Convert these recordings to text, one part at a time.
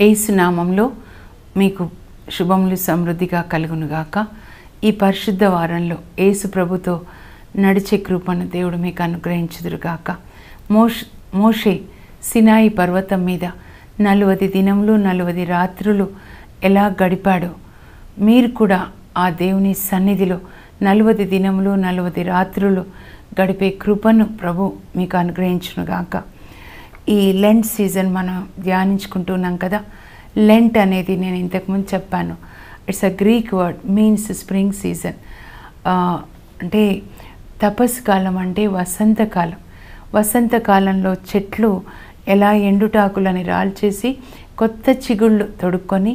యేసు నామంలో మీకు శుభములు సమృద్ధిగా కలుగునుగాక. ఈ పరిశుద్ధ వారంలో యేసు ప్రభుతో నడిచే కృపను దేవుడు మీకు అనుగ్రహించుదురుగాక. మోషే సినాయి పర్వతం మీద 40 దినములు 40 రాత్రులు ఎలా గడిపాడో మీరు కూడా ఆ దేవుని సన్నిధిలో 40 దినములు 40 రాత్రులు గడిపే కృపను ప్రభు మీకు అనుగ్రహించునుగాక. ఈ లెంట్ సీజన్ మనం ధ్యానించుకుంటున్నాం కదా. లెంట్ అనేది నేను ఇంతకుముందు చెప్పాను, it's a Greek word, means spring season. అంటే తపస్సు కాలం అంటే వసంతకాలం. వసంతకాలంలో చెట్లు ఎలా ఎండుటాకులని రాల్చేసి కొత్త చిగుళ్ళు తొడుక్కొని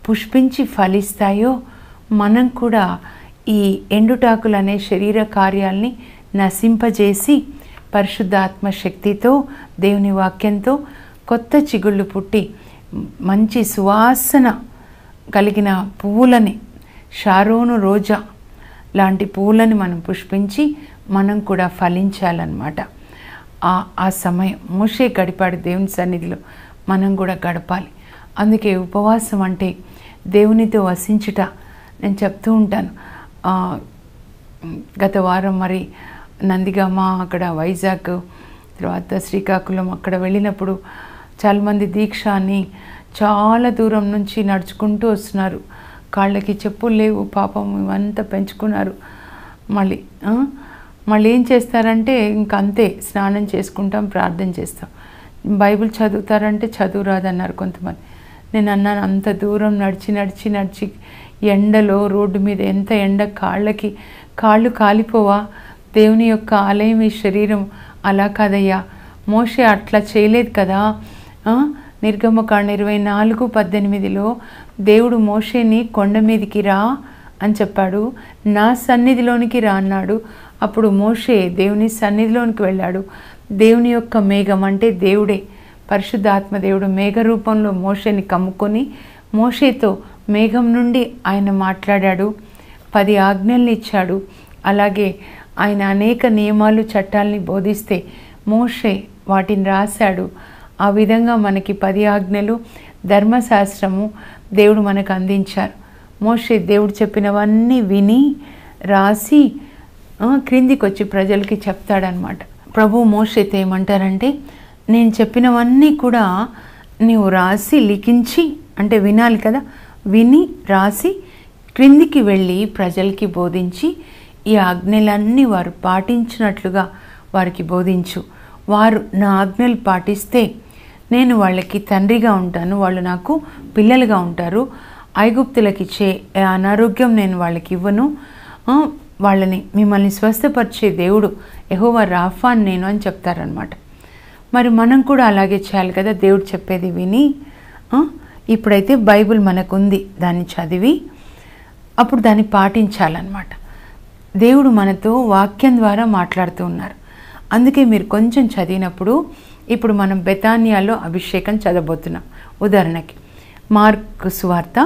పుష్పించి ఫలిస్తాయో మనం కూడా ఈ ఎండుటాకులు అనే శరీర కార్యాల్ని నశింపజేసి పరిశుద్ధాత్మ శక్తితో దేవుని వాక్యంతో కొత్త చిగుళ్ళు పుట్టి మంచి సువాసన కలిగిన పువ్వులని, షారోను రోజా లాంటి పువ్వులని మనం పుష్పించి మనం కూడా ఫలించాలన్నమాట. ఆ సమయం మోషే గడిపాడు దేవుని సన్నిధిలో, మనం కూడా గడపాలి. అందుకే ఉపవాసం అంటే దేవునితో వసించుట. నేను చెప్తూ ఉంటాను, గత వారం మరి నందిగామ, అక్కడ వైజాగ్, తర్వాత శ్రీకాకుళం అక్కడ వెళ్ళినప్పుడు చాలామంది దీక్ష అని చాలా దూరం నుంచి నడుచుకుంటూ వస్తున్నారు. కాళ్ళకి చెప్పులు లేవు, పాపం ఇవంతా పెంచుకున్నారు. మళ్ళీ ఏం చేస్తారంటే ఇంకంతే, స్నానం చేసుకుంటాం, ప్రార్థన చేస్తాం. బైబిల్ చదువుతారంటే చదువు రాదన్నారు కొంతమంది. నేను అన్నాను, అంత దూరం నడిచి ఎండలో రోడ్డు మీద ఎంత ఎండ, కాళ్ళు కాలిపోవా? దేవుని యొక్క ఆలయం ఈ శరీరం. అలా కాదయ్యా, మోషే అట్లా చేయలేదు కదా. నిర్గమకాండ 24:18లో దేవుడు మోషేని కొండ మీదకి రా అని చెప్పాడు, నా సన్నిధిలోనికి రా అన్నాడు. అప్పుడు మోషే దేవుని సన్నిధిలోనికి వెళ్ళాడు. దేవుని యొక్క మేఘం అంటే దేవుడే, పరిశుద్ధాత్మ దేవుడు మేఘ రూపంలో మోషేని కమ్ముకొని మోషేతో మేఘం నుండి ఆయన మాట్లాడాడు, 10 ఆజ్ఞల్ని ఇచ్చాడు. అలాగే ఆయన అనేక నియమాలు చట్టాలని బోధిస్తే మోషే వాటిని రాశాడు. ఆ విధంగా మనకి 10 ఆజ్ఞలు, ధర్మశాస్త్రము దేవుడు మనకు అందించారు. మోషే దేవుడు చెప్పినవన్నీ విని రాసి క్రిందికి వచ్చి ప్రజలకి చెప్తాడనమాట. ప్రభు మోషేతో ఏమంటారంటే, నేను చెప్పినవన్నీ కూడా నీవు రాసి లిఖించి, అంటే వినాలి కదా, విని రాసి క్రిందికి వెళ్ళి ప్రజలకి బోధించి ఈ ఆజ్ఞలన్నీ వారు పాటించినట్లుగా వారికి బోధించు. వారు నా ఆజ్ఞలు పాటిస్తే నేను వాళ్ళకి తండ్రిగా ఉంటాను, వాళ్ళు నాకు పిల్లలుగా ఉంటారు. ఐగుప్తులకి ఇచ్చే అనారోగ్యం నేను వాళ్ళకి ఇవ్వను, మిమ్మల్ని స్వస్థపరిచే దేవుడు యెహోవా రాఫా నేను అని చెప్తారనమాట. మరి మనం కూడా అలాగే చేయాలి కదా, దేవుడు చెప్పేది విని. ఇప్పుడైతే బైబిల్ మనకుంది, దాన్ని చదివి అప్పుడు దాన్ని పాటించాలన్నమాట. దేవుడు మనతో వాక్యం ద్వారా మాట్లాడుతూ ఉన్నారు. అందుకే మీరు కొంచెం చదివినప్పుడు, ఇప్పుడు మనం బెతానియాలో అభిషేకం చదవబోతున్నాం. ఉదాహరణకి మార్కు సువార్త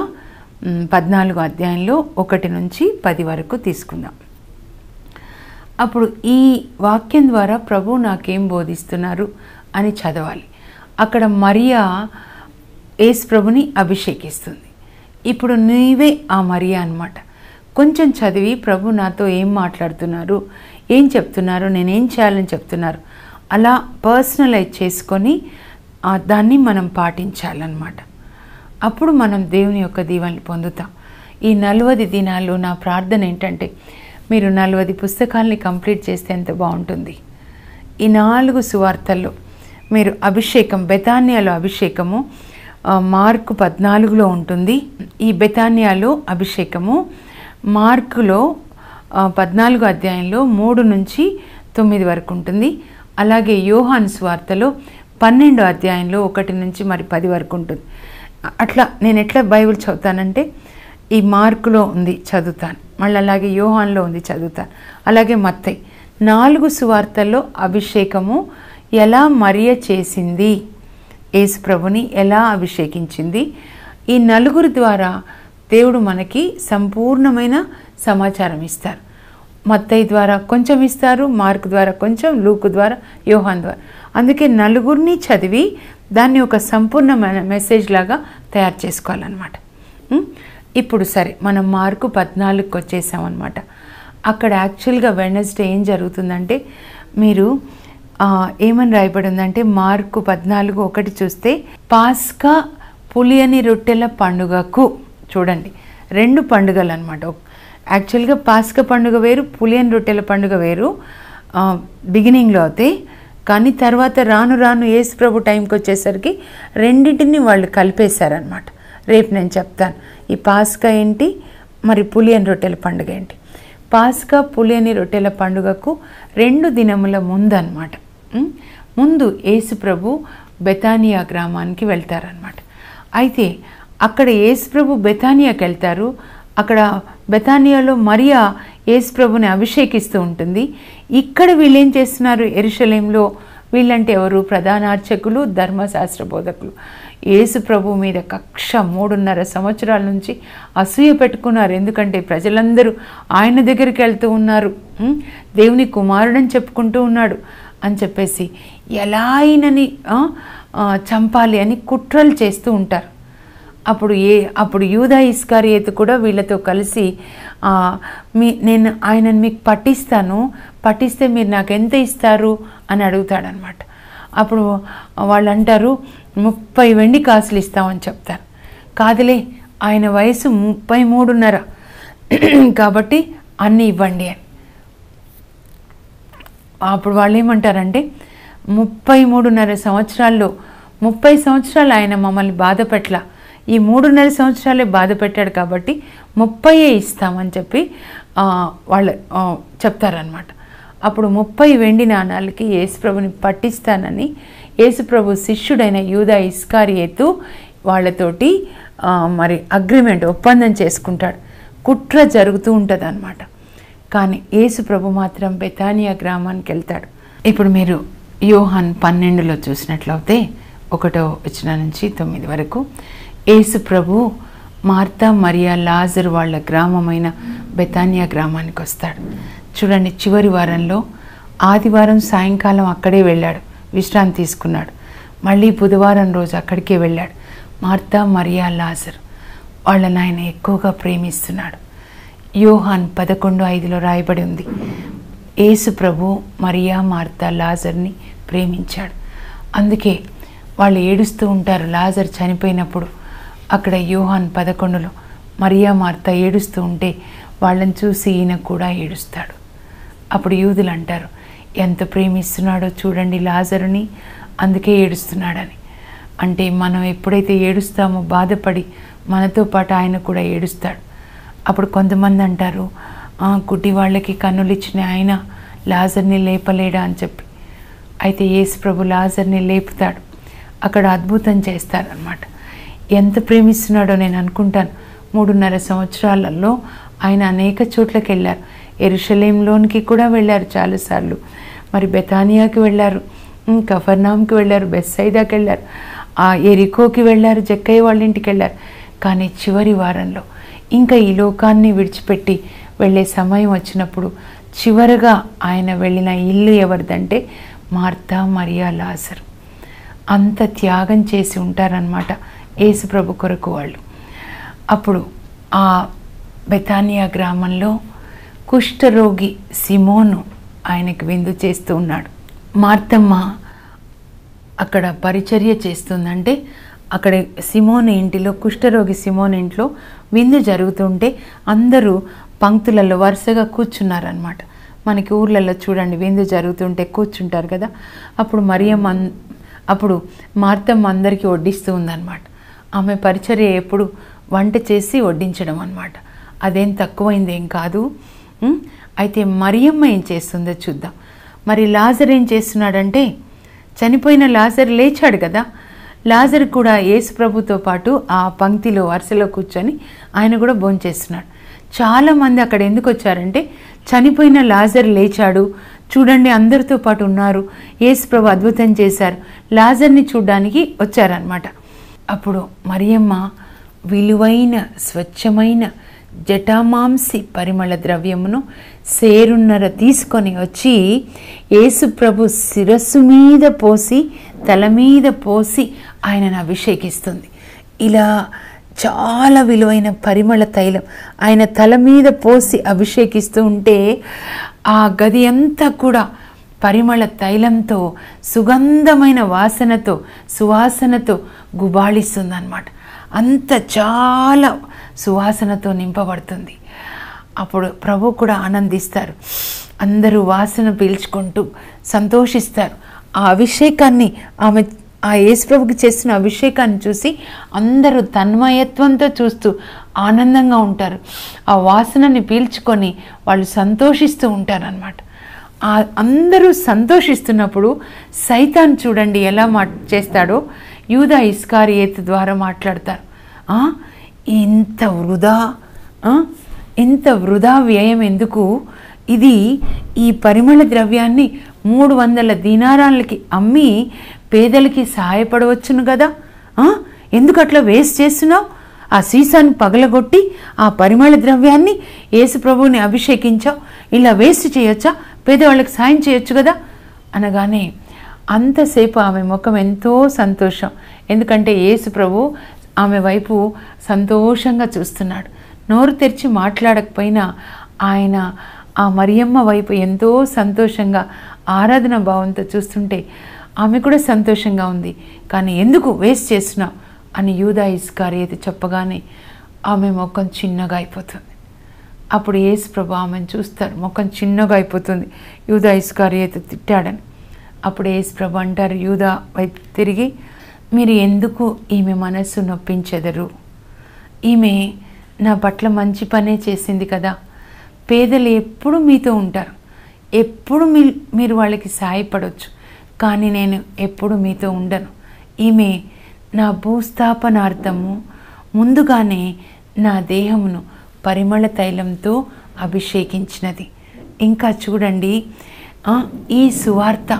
14వ అధ్యాయంలో 1 నుంచి 10 వరకు తీసుకుందాం. అప్పుడు ఈ వాక్యం ద్వారా ప్రభు నాకేం బోధిస్తున్నారు అని చదవాలి. అక్కడ మరియా యేసు ప్రభుని అభిషేకిస్తుంది. ఇప్పుడు నీవే ఆ మరియా అన్నమాట. కొంచెం చదివి ప్రభు నాతో ఏం మాట్లాడుతున్నారు, ఏం చెప్తున్నారు, నేనేం చేయాలని చెప్తున్నారు, అలా పర్సనలైజ్ చేసుకొని దాన్ని మనం పాటించాలన్నమాట. అప్పుడు మనం దేవుని యొక్క దీవెనలు పొందుతాం. ఈ 40 దినాలు నా ప్రార్థన ఏంటంటే, మీరు 40 పుస్తకాలని కంప్లీట్ చేస్తే ఎంత బాగుంటుంది. ఈ 4 సువార్తల్లో మీరు అభిషేకం, బెతానియాలో అభిషేకము మార్కు 14లో ఉంటుంది. ఈ బెతానియాలో అభిషేకము మార్కులో 14వ అధ్యాయంలో 3 నుంచి 9 వరకు ఉంటుంది. అలాగే యోహాను సువార్తలో 12వ అధ్యాయంలో 1 నుంచి మరి 10 వరకు ఉంటుంది. అట్లా నేను ఎట్లా బైబిల్ చదువుతానంటే, ఈ మార్కులో ఉంది చదువుతాను, మళ్ళీ అలాగే యోహాన్లో ఉంది చదువుతాను, అలాగే మత్తయి. 4 సువార్తల్లో అభిషేకము ఎలా మరియ చేసింది, యేసు ప్రభుని ఎలా అభిషేకించింది, ఈ 4 ద్వారా దేవుడు మనకి సంపూర్ణమైన సమాచారం ఇస్తారు. మత్తయి ద్వారా కొంచెం ఇస్తారు, మార్కు ద్వారా కొంచెం, లూకు ద్వారా, యోహాన్ ద్వారా. అందుకే 4 చదివి దాన్ని ఒక సంపూర్ణమైన మెసేజ్ లాగా తయారు చేసుకోవాలన్నమాట. ఇప్పుడు సరే మనం మార్కు 14కి వచ్చేసామన్నమాట. అక్కడ యాక్చువల్గా వెడ్నెస్డే ఏం జరుగుతుందంటే, మీరు ఏమని రాయబడి ఉందంటే మార్కు 14:1 చూస్తే, పాస్కా పులియని రొట్టెల పండుగకు, చూడండి 2 పండుగలు అనమాట. యాక్చువల్గా పాస్కా పండుగ వేరు, పులియని రొట్టెల పండుగ వేరు బిగినింగ్లో అవుతాయి. కానీ తర్వాత రాను రాను యేసు ప్రభు టైంకి వచ్చేసరికి రెండింటిని వాళ్ళు కలిపేశారనమాట. రేపు నేను చెప్తాను ఈ పాస్కా ఏంటి, మరి పులియని రొట్టెల పండుగ ఏంటి. పాస్కా పులియని రొట్టెల పండుగకు 2 దినముల ముందు అనమాట. ముందు యేసు ప్రభు బెతానియా గ్రామానికి వెళ్తారనమాట. అయితే అక్కడ యేసు ప్రభు బెతానియాకి వెళ్తారు. అక్కడ బెతానియాలో మరియా యేసు ప్రభుని అభిషేకిస్తూ ఉంటుంది. ఇక్కడ వీళ్ళు ఏం చేస్తున్నారు, యెరూషలేంలో వీళ్ళంటే ఎవరు, ప్రధాన అర్చకులు, ధర్మశాస్త్ర బోధకులు. యేసు ప్రభు మీద కక్ష 3.5 సంవత్సరాల నుంచి అసూయ పెట్టుకున్నారు. ఎందుకంటే ప్రజలందరూ ఆయన దగ్గరికి వెళ్తూ ఉన్నారు, దేవుని కుమారుడని చెప్పుకుంటూ ఉన్నాడు అని చెప్పేసి ఎలా ఆయనని చంపాలి అని కుట్రలు చేస్తూ ఉంటారు. అప్పుడు యూదా ఇస్కరియోతు కూడా వీళ్ళతో కలిసి నేను ఆయనను మీకు పట్టిస్తే మీరు నాకు ఎంత ఇస్తారు అని అడుగుతాడనమాట. అప్పుడు వాళ్ళు అంటారు 30 వెండి కాసులు ఇస్తామని చెప్తారు. కాదులే, ఆయన వయసు 33.5 కాబట్టి అన్నీ ఇవ్వండి అని. అప్పుడు వాళ్ళు ఏమంటారంటే 33.5 సంవత్సరాల్లో 30 సంవత్సరాలు ఆయన మమ్మల్ని బాధ పెట్టల, ఈ 3.5 సంవత్సరాలే బాధ పెట్టాడు కాబట్టి 30 ఇస్తామని చెప్పి వాళ్ళు చెప్తారనమాట. అప్పుడు 30 వెండి నాణాలకి యేసుప్రభుని పట్టిస్తానని యేసుప్రభు శిష్యుడైన యూదా ఇస్కరియోతు వాళ్ళతోటి మరి అగ్రిమెంట్, ఒప్పందం చేసుకుంటాడు. కుట్ర జరుగుతూ ఉంటుంది అన్నమాట. కానీ యేసుప్రభు మాత్రం బెతానియా గ్రామానికి వెళ్తాడు. ఇప్పుడు మీరు యోహాన్ 12లో చూసినట్లయితే 1వ వచనం నుంచి 9 వరకు యేసుప్రభు మార్తా, మరియా, లాజరు వాళ్ళ గ్రామమైన బెతానియా గ్రామానికి వస్తాడు. చూడండి, చివరి వారంలో ఆదివారం సాయంకాలం అక్కడే వెళ్ళాడు, విశ్రాంతి తీసుకున్నాడు. మళ్ళీ బుధవారం రోజు అక్కడికే వెళ్ళాడు. మార్తా, మరియా, లాజరు వాళ్ళని ఆయన ఎక్కువగా ప్రేమిస్తున్నాడు. యోహాన్ 11:5లో రాయబడి ఉంది, యేసు ప్రభు మరియా, మార్తా, లాజర్ని ప్రేమించాడు. అందుకే వాళ్ళు ఏడుస్తూ ఉంటారు. లాజర్ చనిపోయినప్పుడు అక్కడ యోహాన్ 11లో మరియా, మార్తా ఏడుస్తూ ఉంటే వాళ్ళని చూసి ఈయన కూడా ఏడుస్తాడు. అప్పుడు యూదులు అంటారు, ఎంత ప్రేమిస్తున్నాడో చూడండి లాజరుని, అందుకే ఏడుస్తున్నాడని. అంటే మనం ఎప్పుడైతే ఏడుస్తామో బాధపడి మనతో పాటు ఆయన కూడా ఏడుస్తాడు. అప్పుడు కొంతమంది అంటారు, గుడ్డి వాళ్ళకి కన్నులు ఇచ్చిన ఆయన లాజర్ని లేపలేడా అని చెప్పి. అయితే యేసు ప్రభు లాజర్ని లేపుతాడు, అక్కడ అద్భుతం చేస్తారనమాట. ఎంత ప్రేమిస్తున్నాడో నేను అనుకుంటాను. 3.5 సంవత్సరాలలో ఆయన అనేక చోట్లకి వెళ్ళారు. యెరూషలేంలోనికి కూడా వెళ్ళారు చాలాసార్లు, మరి బెతానియాకి వెళ్ళారు, కఫర్నాంకి వెళ్ళారు, బెత్సైదాకి వెళ్ళారు, ఎరికోకి వెళ్ళారు, జక్కయ్య వాళ్ళ ఇంటికి వెళ్ళారు. కానీ చివరి వారంలో ఇంకా ఈ లోకాన్ని విడిచిపెట్టి వెళ్ళే సమయం వచ్చినప్పుడు చివరగా ఆయన వెళ్ళిన ఇల్లు ఎవరిదంటే మార్తా, మరియా, లాజరు. అంత త్యాగం చేసి ఉంటారనమాట యేసు ప్రభు కొరకు వాళ్ళు. అప్పుడు ఆ బెతానియా గ్రామంలో కుష్ఠరోగి సిమోను ఆయనకు విందు చేస్తూ ఉన్నాడు. మార్తమ్మ అక్కడ పరిచర్య చేస్తుందంటే అక్కడ సిమోను ఇంటిలో, కుష్ఠరోగి సిమోను ఇంట్లో విందు జరుగుతుంటే అందరూ పంక్తులలో వరుసగా కూర్చున్నారనమాట. మనకి ఊర్లలో చూడండి విందు జరుగుతుంటే కూర్చుంటారు కదా. అప్పుడు మార్తమ్మ అందరికీ వడ్డిస్తూ ఉందన్నమాట. ఆమె పరిచర్య ఎప్పుడు వంట చేసి వడ్డించడం అన్నమాట. అదేం తక్కువైందేం కాదు. అయితే మరియమ్మ ఏం చేస్తుందో చూద్దాం. మరి లాజర్ ఏం చేస్తున్నాడంటే, చనిపోయిన లాజర్ లేచాడు కదా, లాజర్ కూడా యేసు ప్రభుతో పాటు ఆ పంక్తిలో వరుసలో కూర్చొని ఆయన కూడా భోంచేస్తున్నాడు. చాలామంది అక్కడ ఎందుకు వచ్చారంటే, చనిపోయిన లాజర్ లేచాడు చూడండి, అందరితో పాటు ఉన్నారు, యేసు ప్రభు అద్భుతం చేశారు, లాజర్ని చూడడానికి వచ్చారనమాట. అప్పుడు మరియమ్మ విలువైన స్వచ్ఛమైన జటామాంసి పరిమళ ద్రవ్యమును 1.5 తీసుకొని వచ్చి యేసు ప్రభు శిరస్సు మీద పోసి తల మీద పోసి ఆయనను అభిషేకిస్తుంది. ఇలా చాలా విలువైన పరిమళ తైలం ఆయన తల మీద పోసి అభిషేకిస్తూ ఉంటే ఆ గది అంతా కూడా పరిమళ తైలంతో సుగంధమైన వాసనతో సువాసనతో గుబాళిస్తుంది అన్నమాట. అంత చాలా సువాసనతో నింపబడుతుంది. అప్పుడు ప్రభు కూడా ఆనందిస్తారు. అందరూ వాసన పీల్చుకుంటూ సంతోషిస్తారు. ఆ అభిషేకాన్ని ఆ యేసుప్రభుకి చేస్తున్న అభిషేకాన్ని చూసి అందరూ తన్మయత్వంతో చూస్తూ ఆనందంగా ఉంటారు. ఆ వాసనని పీల్చుకొని వాళ్ళు సంతోషిస్తూ ఉంటారన్నమాట. అందరూ సంతోషిస్తున్నప్పుడు సైతాన్ చూడండి ఎలా చేస్తాడో యూదా ఇస్కారియేతు ద్వారా మాట్లాడతారు. ఇంత వృధా వ్యయం ఎందుకు? ఈ పరిమళ ద్రవ్యాన్ని 300 దీనారాలకి అమ్మి పేదలకి సహాయపడవచ్చును కదా, ఎందుకు అట్లా వేస్ట్ చేస్తున్నావు? ఆ సీసాన్ని పగలగొట్టి ఆ పరిమళ ద్రవ్యాన్ని యేసు ప్రభువుని అభిషేకించావు, ఇలా వేస్ట్ చేయొచ్చా? పేదవాళ్ళకి సాయం చేయొచ్చు కదా అనగానే అంతసేపు ఆమె ముఖం ఎంతో సంతోషం. ఎందుకంటే యేసు ప్రభు ఆమె వైపు సంతోషంగా చూస్తున్నాడు. నోరు తెరిచి మాట్లాడకపోయినా ఆయన ఆ మరియమ్మ వైపు ఎంతో సంతోషంగా ఆరాధన భావంతో చూస్తుంటే ఆమె కూడా సంతోషంగా ఉంది. కానీ ఎందుకు వేస్ట్ చేస్తున్నావు అని యూదా ఇస్కారియేతు చెప్పగానే ఆమె ముఖం చిన్నగా అయిపోతుంది. అప్పుడు యేసు ప్రభు ఆమెను చూస్తారు, ముఖం చిన్నగా అయిపోతుంది యూదా ఇస్కారియేతు తిట్టాడని. అప్పుడు యేసు ప్రభు అంటారు యూదా వైపు తిరిగి, మీరు ఎందుకు ఈమె మనస్సు నొప్పించెదరు? ఈమె నా పట్ల మంచి పనే చేసింది కదా. పేదలు ఎప్పుడు మీతో ఉంటారు, ఎప్పుడు మీరు వాళ్ళకి సహాయపడవచ్చు, కానీ నేను ఎప్పుడు మీతో ఉండను. ఈమె నా భూస్థాపనార్థము ముందుగానే నా దేహమును పరిమళ తైలంతో అభిషేకించినది. ఇంకా చూడండి, ఈ సువార్త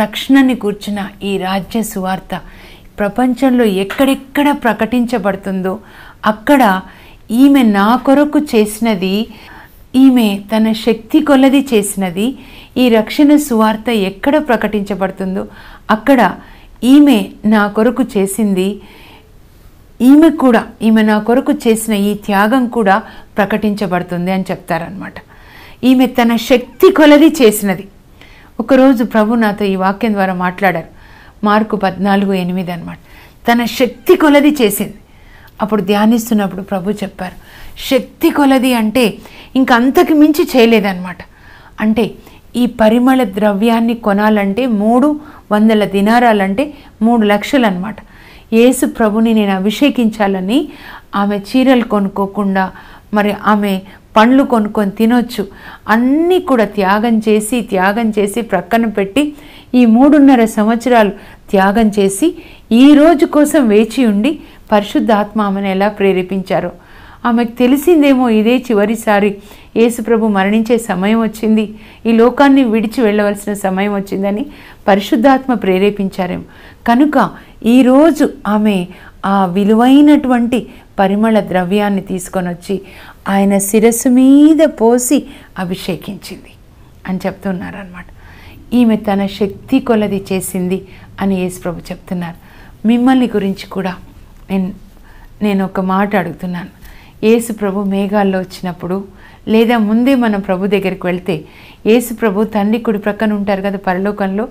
రక్షణని కూర్చున్న ఈ రాజ్య సువార్త ప్రపంచంలో ఎక్కడెక్కడ ప్రకటించబడుతుందో అక్కడ ఈమె నా కొరకు చేసినది, ఈమె తన శక్తి కొలది చేసినది, ఈ రక్షణ సువార్త ఎక్కడ ప్రకటించబడుతుందో అక్కడ ఈమె నా కొరకు చేసింది, ఈమె నా కొరకు చేసిన ఈ త్యాగం కూడా ప్రకటించబడుతుంది అని చెప్తారనమాట. ఈమె తన శక్తి కొలది చేసినది. ఒకరోజు ప్రభు నాతో ఈ వాక్యం ద్వారా మాట్లాడారు. మార్కు 14:8 అనమాట. తన శక్తి కొలది చేసింది. అప్పుడు ధ్యానిస్తున్నప్పుడు ప్రభు చెప్పారు, శక్తి కొలది అంటే ఇంకంతకు మించి చేయలేదన్నమాట. అంటే ఈ పరిమళ ద్రవ్యాన్ని కొనాలంటే 300 దినారాలంటే 3 లక్షలు అనమాట. యేసు ప్రభుని నేను అభిషేకించాలని ఆమె చీరలు కొనుక్కోకుండా, మరి ఆమె పండ్లు కొనుక్కొని తినొచ్చు, అన్నీ కూడా త్యాగం చేసి ప్రక్కన పెట్టి ఈ 3.5 సంవత్సరాలు త్యాగం చేసి ఈ రోజు కోసం వేచి ఉండి పరిశుద్ధాత్మ ఆమెను ఎలా ప్రేరేపించారో ఆమెకు తెలిసిందేమో, ఇదే చివరిసారి యేసుప్రభు మరణించే సమయం వచ్చింది, ఈ లోకాన్ని విడిచి వెళ్ళవలసిన సమయం వచ్చిందని పరిశుద్ధాత్మ ప్రేరేపించారేమో. కనుక ఈరోజు ఆమె ఆ విలువైనటువంటి పరిమళ ద్రవ్యాన్ని తీసుకొని వచ్చి ఆయన శిరస్సు మీద పోసి అభిషేకించింది అని చెప్తున్నారన్నమాట. ఈమె తన శక్తి కొలది చేసింది అని యేసుప్రభు చెప్తున్నారు. మిమ్మల్ని గురించి కూడా నేను ఒక మాట అడుగుతున్నాను. యేసుప్రభు మేఘాల్లో వచ్చినప్పుడు, లేదా ముందే మనం ప్రభు దగ్గరికి వెళ్తే యేసుప్రభు తండ్రి కుడి ప్రక్కన ఉంటారు కదా పరలోకంలో,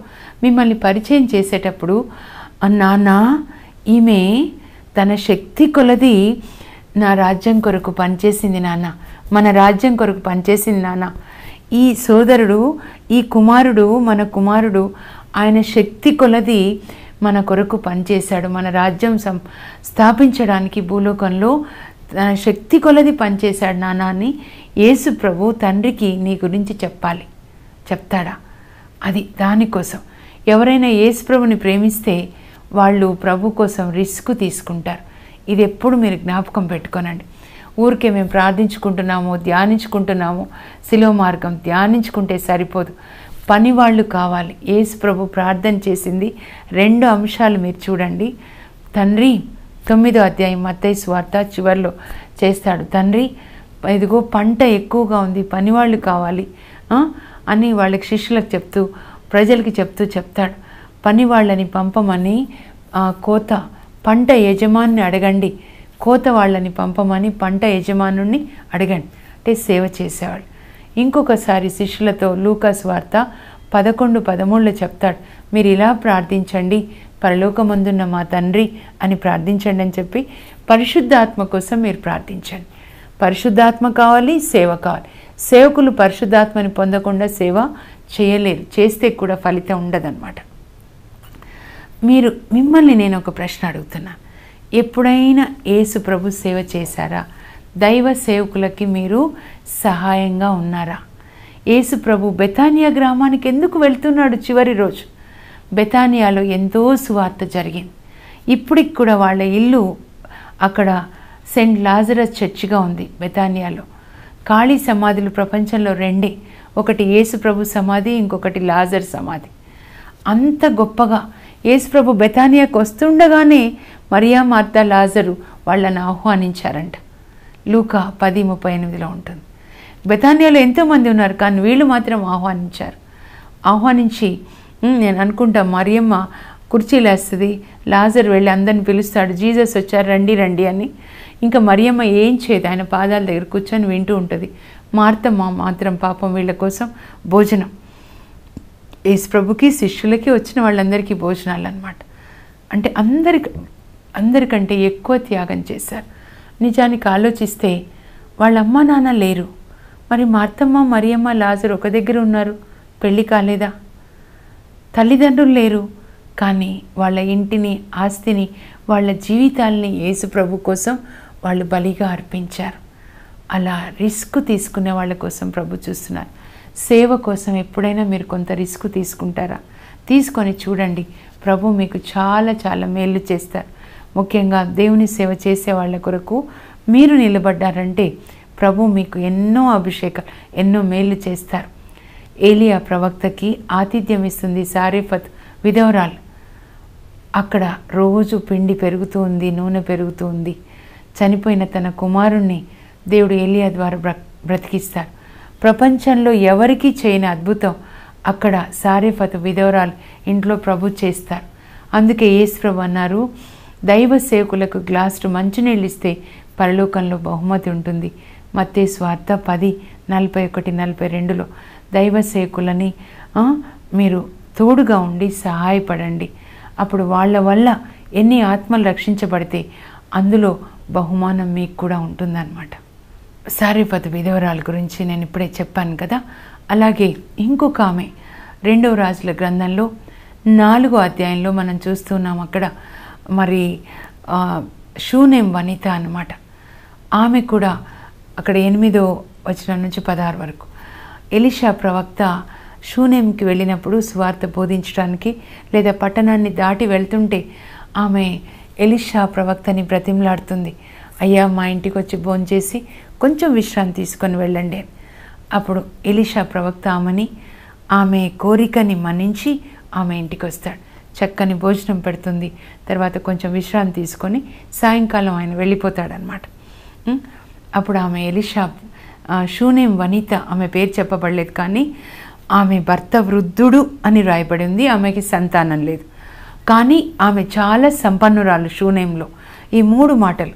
మిమ్మల్ని పరిచయం చేసేటప్పుడు, నాన్న ఈమె తన శక్తి కొలది నా రాజ్యం కొరకు పనిచేసింది నాన్న, మన రాజ్యం కొరకు పనిచేసింది నాన్న, ఈ సోదరుడు, ఈ కుమారుడు, మన కుమారుడు ఆయన శక్తి కొలది మన కొరకు పనిచేశాడు, మన రాజ్యం స్థాపించడానికి భూలోకంలో తన శక్తి కొలది పనిచేశాడు నాన్న అని యేసు ప్రభు తండ్రికి నీ గురించి చెప్తాడా? అది దానికోసం. ఎవరైనా యేసు ప్రభుని ప్రేమిస్తే వాళ్ళు ప్రభు కోసం రిస్క్ తీసుకుంటారు. ఇది ఎప్పుడు మీరు జ్ఞాపకం పెట్టుకోనండి. ఊరికే మేము ప్రార్థించుకుంటున్నాము, ధ్యానించుకుంటున్నాము, శిలువ మార్గం ధ్యానించుకుంటే సరిపోదు, పని వాళ్ళు కావాలి. యేసు ప్రభు ప్రార్థన చేసింది 2 అంశాలు మీరు చూడండి. తండ్రి 9వ అధ్యాయం మత్తయి సువార్త చివరిలో చేస్తాడు, తండ్రి ఇదిగో పంట ఎక్కువగా ఉంది, పనివాళ్ళు కావాలి అని వాళ్ళకి శిష్యులకు చెప్తూ ప్రజలకి చెప్తాడు. పని వాళ్ళని పంపమని కోత పంట యజమాని అడగండి, కోత వాళ్ళని పంపమని పంట యజమానుని అడగండి. అంటే సేవ చేసేవాళ్ళు. ఇంకొకసారి శిష్యులతో లూకాసు వార్త 11:13 చెప్తాడు, మీరు ఇలా ప్రార్థించండి, పరలోకమందున్న మా తండ్రి అని ప్రార్థించండి అని చెప్పి పరిశుద్ధాత్మ కోసం మీరు ప్రార్థించండి. పరిశుద్ధాత్మ కావాలి, సేవ కావాలి. సేవకులు పరిశుద్ధాత్మని పొందకుండా సేవ చేయలేరు, చేస్తే కూడా ఫలితం ఉండదన్నమాట. మిమ్మల్ని నేను ఒక ప్రశ్న అడుగుతున్నా, ఎప్పుడైనా యేసు ప్రభు సేవ చేశారా? దైవ సేవకులకి మీరు సహాయంగా ఉన్నారా? యేసు ప్రభు బెతానియా గ్రామానికి ఎందుకు వెళ్తున్నాడు? చివరి రోజు బెతానియాలో ఎంతో సువార్త జరిగింది. ఇప్పటికి కూడా వాళ్ళ ఇల్లు అక్కడ సెయింట్ లాజరస్ చర్చిగా ఉంది బెతానియాలో. ఖాళీ సమాధులు ప్రపంచంలో రెండే, ఒకటి యేసు ప్రభు సమాధి, ఇంకొకటి లాజర్ సమాధి. అంత గొప్పగా యేసు ప్రభు బెతానియాకు వస్తుండగానే మరియా, మార్తా, లాజరు వాళ్ళని ఆహ్వానించారంట. లూకా 10:38 ఉంటుంది. బెతానియాలో ఎంతోమంది ఉన్నారు, కానీ వీళ్ళు మాత్రం ఆహ్వానించి నేను అనుకుంటా మరియమ్మ కుర్చీలేస్తుంది, లాజర్ వెళ్ళి అందరిని పిలుస్తాడు, జీసస్ వచ్చారు రండి రండి అని. ఇంకా మరియమ్మ ఏం చేయదు, ఆయన పాదాల దగ్గర కూర్చొని వింటూ ఉంటుంది. మార్తమ్మ మాత్రం పాపం వీళ్ళ కోసం భోజనం, యేసు ప్రభుకి శిష్యులకి వచ్చిన వాళ్ళందరికీ భోజనాలు అన్నమాట. అంటే అందరికంటే ఎక్కువ త్యాగం చేశారు. నిజానికి ఆలోచిస్తే వాళ్ళ అమ్మ నాన్న లేరు, మరి మార్తమ్మ, మరియమ్మ, లాజరు ఒక దగ్గర ఉన్నారు, పెళ్ళి కాలేదా? తల్లిదండ్రులు లేరు, కానీ వాళ్ళ ఇంటిని, ఆస్తిని, వాళ్ళ జీవితాలని యేసు ప్రభు కోసం వాళ్ళు బలిగా అర్పించారు. అలా రిస్క్ తీసుకునే వాళ్ళ కోసం ప్రభు చూస్తున్నారు. సేవ కోసం ఎప్పుడైనా మీరు కొంత రిస్క్ తీసుకుంటారా? తీసుకొని చూడండి, ప్రభు మీకు చాలా చాలా మేలు చేస్తారు. ముఖ్యంగా దేవుని సేవ చేసే వాళ్ళ కొరకు మీరు నిలబడ్డారంటే ప్రభు మీకు ఎన్నో అభిషేకాలు, ఎన్నో మేలు చేస్తారు. ఏలియా ప్రవక్తకి ఆతిథ్యం ఇస్తుంది సారెఫత్ విధవరాలు. అక్కడ రోజు పిండి పెరుగుతూ ఉంది, నూనె పెరుగుతూ ఉంది. చనిపోయిన తన కుమారుణ్ణి దేవుడు ఏలియా ద్వారా బ్రతికిస్తారు. ప్రపంచంలో ఎవరికీ చేయని అద్భుతం అక్కడ సారెఫత్ విధవరాలు ఇంట్లో ప్రభు చేస్తారు. అందుకే యేసు ప్రభు అన్నారు, దైవ సేవకులకు గ్లాసులు మంచినీళ్ళు ఇస్తే పరలోకంలో బహుమతి ఉంటుంది. మత్తయి సువార్త 10:41-42లో దైవ సేవకులని మీరు తోడుగా ఉండి సహాయపడండి. అప్పుడు వాళ్ళ వల్ల ఎన్ని ఆత్మలు రక్షించబడితే అందులో బహుమానం మీకు కూడా ఉంటుందన్నమాట. సారెఫత్ విధవరాల గురించి నేను ఇప్పుడే చెప్పాను కదా. అలాగే ఇంకొక ఆమె 2వ రాజుల గ్రంథంలో 4వ అధ్యాయంలో మనం చూస్తున్నాం. అక్కడ మరి షూనేం వనిత అన్నమాట. ఆమె కూడా అక్కడ 8వ వచనం నుంచి 16 వరకు ఎలీషా ప్రవక్త షూనేంకి వెళ్ళినప్పుడు సువార్త బోధించడానికి లేదా పట్టణాన్ని దాటి వెళ్తుంటే ఆమె ఎలీషా ప్రవక్తని బ్రతిమలాడుతుంది, అయ్యా మా ఇంటికి వచ్చి భోంచేసి కొంచెం విశ్రాంతి తీసుకొని వెళ్ళండి అని. అప్పుడు ఎలీషా ప్రవక్త ఆమె కోరికని మన్నించి ఆమె ఇంటికి వస్తాడు. చక్కని భోజనం పెడుతుంది. తర్వాత కొంచెం విశ్రాంతి తీసుకొని సాయంకాలం ఆయన వెళ్ళిపోతాడనమాట. అప్పుడు ఆమె ఎలీషా షూనేం వనిత, ఆమె పేరు చెప్పబడలేదు, కానీ ఆమె భర్త వృద్ధుడు అని రాయబడి ఉంది. ఆమెకి సంతానం లేదు, కానీ ఆమె చాలా సంపన్నురాలు. షూనేంలో ఈ 3 మాటలు,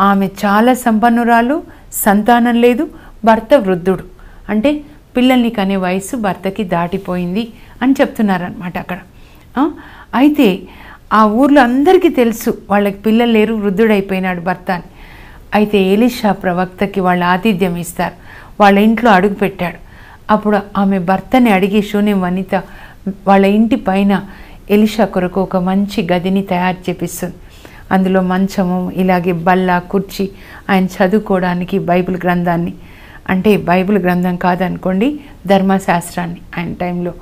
ఆమె చాలా సంపన్నురాలు, సంతానం లేదు, భర్త వృద్ధుడు, అంటే పిల్లల్ని కనే వయసు భర్తకి దాటిపోయింది అని చెప్తున్నారనమాట అక్కడ. అయితే ఆ ఊర్లో అందరికీ తెలుసు వాళ్ళకి పిల్లలు లేరు, వృద్ధుడైపోయినాడు భర్త అని. అయితే ఎలీషా ప్రవక్తకి వాళ్ళు ఆతిథ్యం ఇస్తారు, వాళ్ళ ఇంట్లో అడుగు పెట్టాడు. అప్పుడు ఆమె భర్తని అడిగి షూనేం వనిత వాళ్ళ ఇంటి పైన ఎలీషా కొరకు ఒక మంచి గదిని తయారు చేపిస్తుంది. అందులో మంచము, ఇలాగే బల్ల, కుర్చీ, ఆయన చదువుకోవడానికి బైబిల్ గ్రంథాన్ని, అంటే బైబిల్ గ్రంథం కాదనుకోండి, ధర్మశాస్త్రాన్ని ఆయన టైంలో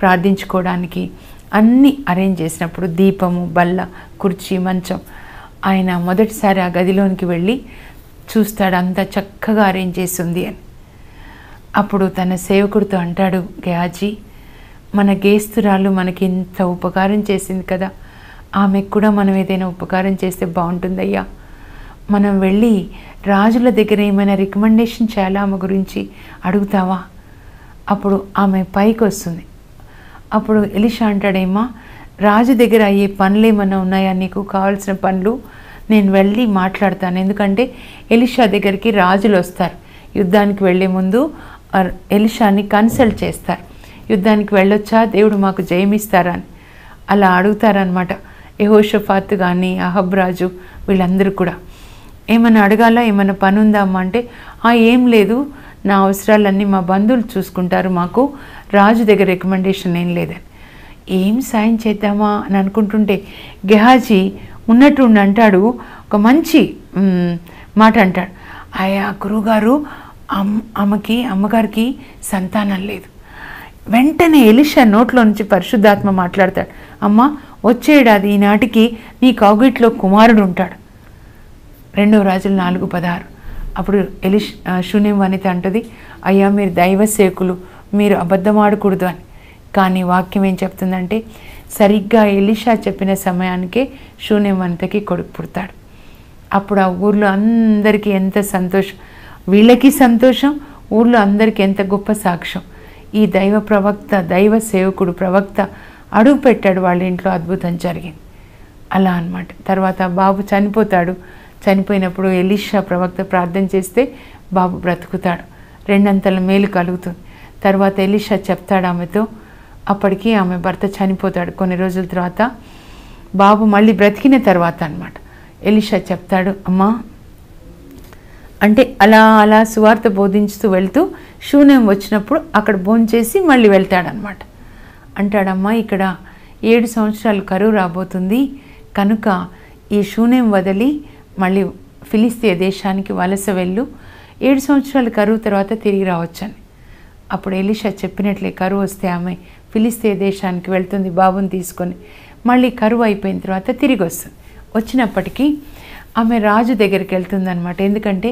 ప్రార్థించుకోవడానికి అన్నీ అరేంజ్ చేసినప్పుడు దీపము, బల్ల, కుర్చీ, మంచం. ఆయన మొదటిసారి ఆ గదిలోనికి వెళ్ళి చూస్తాడు, అంతా చక్కగా అరేంజ్ చేస్తుంది అని. అప్పుడు తన సేవకుడితో అంటాడు, గయాజీ మన గేస్తురాలు మనకి ఇంత ఉపకారం చేసింది కదా, ఆమెకు కూడా మనం ఏదైనా ఉపకారం చేస్తే బాగుంటుందయ్యా. మనం వెళ్ళి రాజుల దగ్గర ఏమైనా రికమెండేషన్ చేయాలా, ఆమె గురించి అడుగుతావా? అప్పుడు ఆమె పైకి వస్తుంది. అప్పుడు ఎలీషా అంటాడేమా, రాజు దగ్గర అయ్యే పనులు ఏమన్నా ఉన్నాయా, నీకు కావాల్సిన పనులు నేను వెళ్ళి మాట్లాడతాను. ఎందుకంటే ఎలీషా దగ్గరికి రాజులు వస్తారు, యుద్ధానికి వెళ్ళే ముందు ఎలీషాని కన్సల్ట్ చేస్తారు, యుద్ధానికి వెళ్ళొచ్చా, దేవుడు మాకు జయమిస్తారా అని అలా అడుగుతారనమాట. యెహోషాఫాతు కానీ అహబ్ రాజు వీళ్ళందరూ కూడా ఏమన్నా అడగాల, ఏమన్నా పని ఉందా అమ్మ అంటే, ఏం లేదు, నా అవసరాలన్నీ మా బంధువులు చూసుకుంటారు, మాకు రాజు దగ్గర రికమెండేషన్ ఏం లేదని. ఏం సాయం చేద్దామా అని అనుకుంటుంటే గెహాజీ ఉన్నట్టుండి అంటాడు, ఒక మంచి మాట అంటాడు, ఆయా గురువుగారు అమ్మగారికి సంతానం లేదు. వెంటనే ఎలీషా నోట్లో నుంచి పరిశుద్ధాత్మ మాట్లాడతాడు, అమ్మ వచ్చే ఏడాది ఈనాటికి నీ కౌగిట్లో కుమారుడు ఉంటాడు. 2 రాజులు 4:16. అప్పుడు షూనేం వనిత అంటది, అయ్యా మీరు దైవ సేవకులు, మీరు అబద్ధం ఆడకూడదు అని. కానీ వాక్యం ఏం చెప్తుందంటే, సరిగ్గా ఎలీషా చెప్పిన సమయానికే షూనేం వనితకి కొడుకు పుడతాడు. అప్పుడు ఆ ఊర్లో అందరికీ ఎంత సంతోషం, వీళ్ళకి సంతోషం, ఊర్లో అందరికీ ఎంత గొప్ప సాక్ష్యం. ఈ దైవ ప్రవక్త, దైవ సేవకుడు, ప్రవక్త అడుగు పెట్టాడు వాళ్ళ ఇంట్లో, అద్భుతం జరిగింది. అలా అన్నమాట. తర్వాత బాబు చనిపోతాడు. చనిపోయినప్పుడు ఎలీషా ప్రవక్త ప్రార్థన చేస్తే బాబు బ్రతుకుతాడు, 2 అంతల మేలు కలుగుతుంది. తర్వాత ఎలీషా చెప్తాడు ఆమెతో, అప్పటికి ఆమె భర్త చనిపోతాడు. కొన్ని రోజుల తర్వాత బాబు మళ్ళీ బ్రతికిన తర్వాత అన్నమాట ఎలీషా చెప్తాడు, అమ్మా అంటే అలా సువార్త బోధించుతూ వెళ్తూ షూనేం వచ్చినప్పుడు అక్కడ భోంచేసి మళ్ళీ వెళ్తాడనమాట. అంటాడమ్మా ఇక్కడ 7 సంవత్సరాలు కరువు రాబోతుంది, కనుక ఈ షూనేం వదిలి మళ్ళీ ఫిలిస్తీయ దేశానికి వలస వెళ్ళు, 7 సంవత్సరాల కరువు తర్వాత తిరిగి రావచ్చని. అప్పుడు ఎలీషా చెప్పినట్లే కరువు వస్తే ఆమె ఫిలిస్తీయ దేశానికి వెళ్తుంది బాబుని తీసుకొని. మళ్ళీ కరువు అయిపోయిన తర్వాత తిరిగి వస్తుంది. వచ్చినప్పటికీ ఆమె రాజు దగ్గరికి వెళ్తుందనమాట. ఎందుకంటే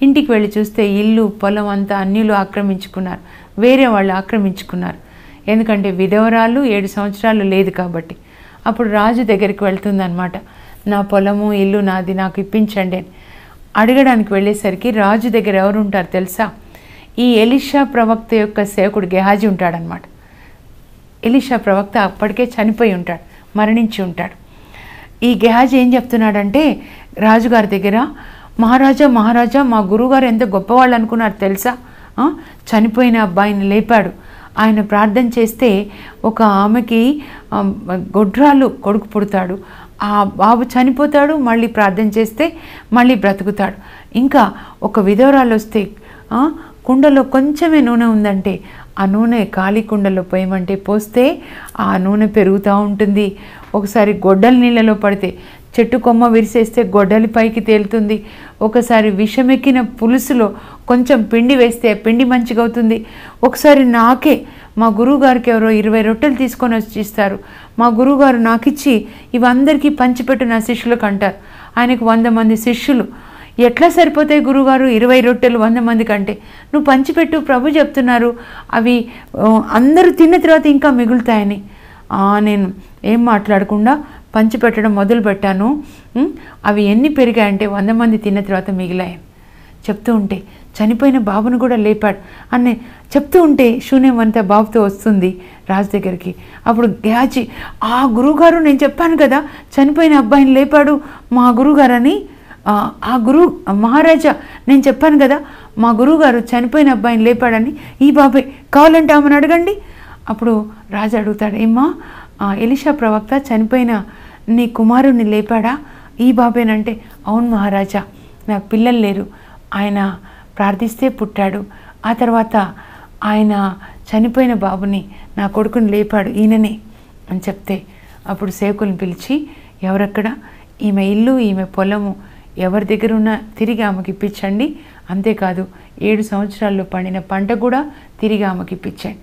ఇంటికి వెళ్ళి చూస్తే ఇల్లు పొలం అంతా అన్యులు ఆక్రమించుకున్నారు, వేరే వాళ్ళు ఆక్రమించుకున్నారు. ఎందుకంటే విధవరాలు 7 సంవత్సరాలు లేదు కాబట్టి. అప్పుడు రాజు దగ్గరికి వెళ్తుందనమాట, నా పొలము ఇల్లు నాది, నాకు ఇప్పించండి అని అడగడానికి వెళ్ళేసరికి రాజు దగ్గర ఎవరు ఉంటారు తెలుసా, ఈ ఎలీషా ప్రవక్త యొక్క సేవకుడు గెహాజీ ఉంటాడనమాట. ఎలీషా ప్రవక్త అప్పటికే చనిపోయి ఉంటాడు, మరణించి ఉంటాడు. ఈ గెహాజీ ఏం చెప్తున్నాడంటే రాజుగారి దగ్గర, మహారాజా మా గురువుగారు ఎంత గొప్పవాళ్ళు అనుకున్నారు తెలుసా, చనిపోయిన అబ్బాయిని లేపాడు, ఆయన ప్రార్థన చేస్తే ఒక ఆమెకి గొడ్రాలు కొడుకు పుడతాడు, ఆ బాబు చనిపోతాడు, మళ్ళీ ప్రార్థన చేస్తే మళ్ళీ బ్రతుకుతాడు. ఇంకా ఒక విధవరాలు వస్తే కుండలో కొంచెమే నూనె ఉందంటే ఆ నూనె ఖాళీ కుండలో పోయమంటే పోస్తే ఆ నూనె పెరుగుతూ ఉంటుంది. ఒకసారి గొడ్డల నీళ్ళలో పడితే చెట్టు కొమ్మ విరిసేస్తే గొడ్డలి పైకి తేలుతుంది. ఒకసారి విషమెక్కిన పులుసులో కొంచెం పిండి వేస్తే పిండి మంచిగా అవుతుంది. ఒకసారి నాకే మా గురువుగారికి ఎవరో 20 రొట్టెలు తీసుకొని వచ్చి ఇస్తారు, మా గురువుగారు నాకిచ్చి ఇవందరికీ పంచిపెట్టు నా శిష్యులకు అంటారు. ఆయనకు 100 మంది శిష్యులు, ఎట్లా సరిపోతాయి గురువుగారు 20 రొట్టెలు 100 మంది కంటే, నువ్వు పంచిపెట్టు ప్రభు చెప్తున్నారు, అవి అందరూ తిన్న తర్వాత ఇంకా మిగులుతాయని. నేను ఏం మాట్లాడకుండా పంచిపెట్టడం మొదలుపెట్టాను. అవి ఎన్ని పెరిగాయంటే 100 మంది తిన్న తర్వాత మిగిలాయని చెప్తూ ఉంటే, చనిపోయిన బాబును కూడా లేపాడు అని చెప్తూ ఉంటే షూనేం అంతా బాబుతో వస్తుంది రాజు దగ్గరికి. అప్పుడు గెహాజీ, ఆ గురువుగారు నేను చెప్పాను కదా చనిపోయిన అబ్బాయిని లేపాడు మా గురువుగారు అని, ఆ మహారాజా నేను చెప్పాను కదా మా గురువుగారు చనిపోయిన అబ్బాయిని లేపాడని, ఈ బాబాయ్ కావాలంటే ఆమెను అడగండి. అప్పుడు రాజు అడుగుతాడు, ఏమ్మా ఎలీషా ప్రవక్త చనిపోయిన నీ కుమారుణ్ణి లేపాడా ఈ బాబేనంటే, అవును మహారాజా, నాకు పిల్లలు లేరు, ఆయన ప్రార్థిస్తే పుట్టాడు, ఆ తర్వాత ఆయన చనిపోయిన బాబుని నా కొడుకుని లేపాడు ఈయననే అని చెప్తే, అప్పుడు సేవకులను పిలిచి ఎవరక్కడ, ఈమె ఇల్లు ఈమె పొలము ఎవరి దగ్గర ఉన్నా తిరిగి ఆమెకి ఇప్పించండి, అంతేకాదు 7 సంవత్సరాల్లో పండిన పంట కూడా తిరిగి ఆమెకి ఇప్పించండి.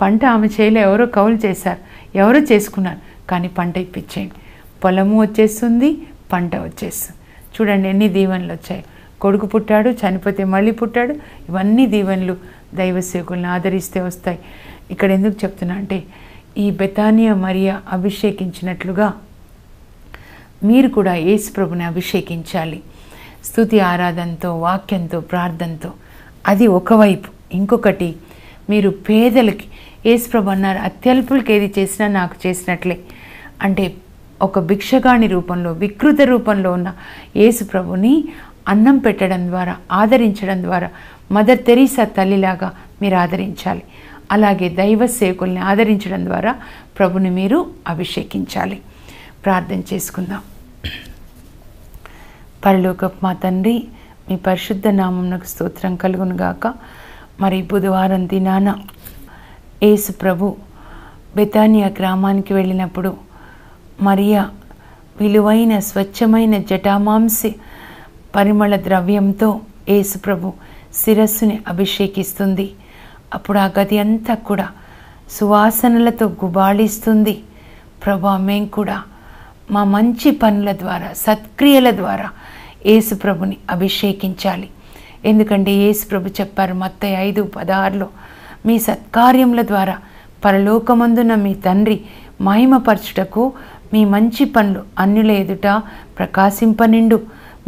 పంట ఆమె చేయలే, ఎవరో కౌలు చేశారు, ఎవరో చేసుకున్నారు, కానీ పంట ఇప్పించేయండి. పొలము వచ్చేస్తుంది, పంట వచ్చేస్తుంది. చూడండి ఎన్ని దీవెనలు వచ్చాయి. కొడుకు పుట్టాడు, చనిపోతే మళ్ళీ పుట్టాడు. ఇవన్నీ దీవెనలు దైవ సేవకులను ఆదరిస్తే వస్తాయి. ఇక్కడ ఎందుకు చెప్తున్నా అంటే, ఈ బెతానియా మరియా అభిషేకించినట్లుగా మీరు కూడా యేసు ప్రభుని అభిషేకించాలి. స్తుతి ఆరాధనతో, వాక్యంతో, ప్రార్థనతో. అది ఒకవైపు. ఇంకొకటి, మీరు పేదలకి యేసు ప్రభు అన్నారు, అత్యల్పులకి ఏది చేసినా నాకు చేసినట్లే. అంటే ఒక భిక్షగాని రూపంలో, వికృత రూపంలో ఉన్న యేసు ప్రభుని అన్నం పెట్టడం ద్వారా, ఆదరించడం ద్వారా మదర్ తెరీసా తల్లిలాగా మీరు ఆదరించాలి. అలాగే దైవ సేవకుల్ని ఆదరించడం ద్వారా ప్రభుని మీరు అభిషేకించాలి. ప్రార్థన చేసుకుందాం. పరలోకపు మా తండ్రి, మీ పరిశుద్ధ నామమునకు స్తోత్రం కలుగును గాక. మరి బుధవారం దినాన యేసు ప్రభు బెతానియా గ్రామానికి వెళ్ళినప్పుడు మరియా విలువైన స్వచ్ఛమైన జటామాంసి పరిమళ ద్రవ్యంతో యేసు ప్రభు శిరస్సుని అభిషేకిస్తుంది. అప్పుడు ఆ గది అంతా కూడా సువాసనలతో గుబాళిస్తుంది. ప్రభా, మేము కూడా మా మంచి పనుల ద్వారా, సత్క్రియల ద్వారా యేసు ప్రభుని అభిషేకించాలి. ఎందుకంటే యేసు ప్రభు చెప్పారు మత్తయి 5:16లో, మీ సత్కార్యముల ద్వారా పరలోకమందున మీ తండ్రి మహిమపరచుటకు మీ మంచి పనులు అన్యుల ఎదుట ప్రకాశింపనిండు,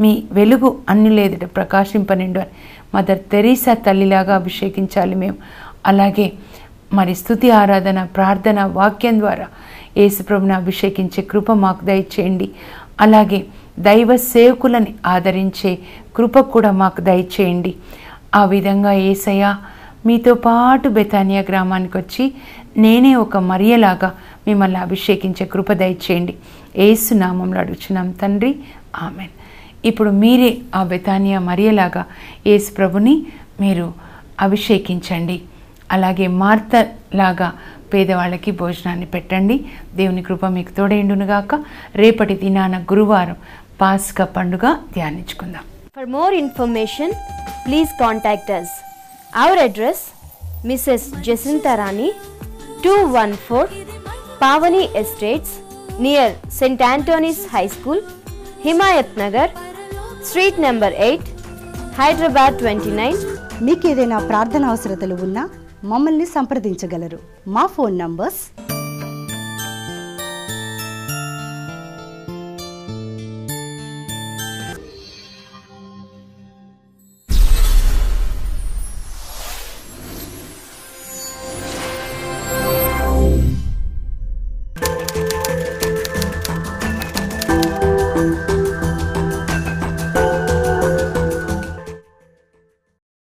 మీ వెలుగు అన్యుల ఎదుట ప్రకాశింపనిండు అని మదర్ తెరీసా తల్లిలాగా అభిషేకించాలి మేము. అలాగే మరి స్తుతి, ఆరాధన, ప్రార్థన, వాక్యం ద్వారా యేసుప్రభుని అభిషేకించే కృప మాకు దయచేయండి. అలాగే దైవ సేవకులని ఆదరించే కృప కూడా మాకు దయచేయండి. ఆ విధంగా యేసయ్య మీతో పాటు బెతానియా గ్రామానికి వచ్చి నేనే ఒక మరియలాగా మిమ్మల్ని అభిషేకించే కృప దయచేయండి. యేసు నామంలో అడుగుచున్నాం తండ్రి, ఆమెన్. ఇప్పుడు మీరే ఆ బెతానియా మరియలాగా యేసు ప్రభుని మీరు అభిషేకించండి. అలాగే మార్త లాగా పేదవాళ్ళకి భోజనాన్ని పెట్టండి. దేవుని కృప మీకు తోడేండునుగాక. రేపటి దినాన గురువారం పాస్కా పండుగ ధ్యానించుకుందాం. For more information, please contact us. Our address, Mrs. Jacinta Rani, 214 Pavani Estates, near St. Anthony's High School, Himayat Nagar, Street number 8, Hyderabad 29. మీకు ఏదైనా ప్రార్థన అవసరతలు ఉన్నా మమ్మల్ని సంప్రదించగలరు. మా ఫోన్ నంబర్స్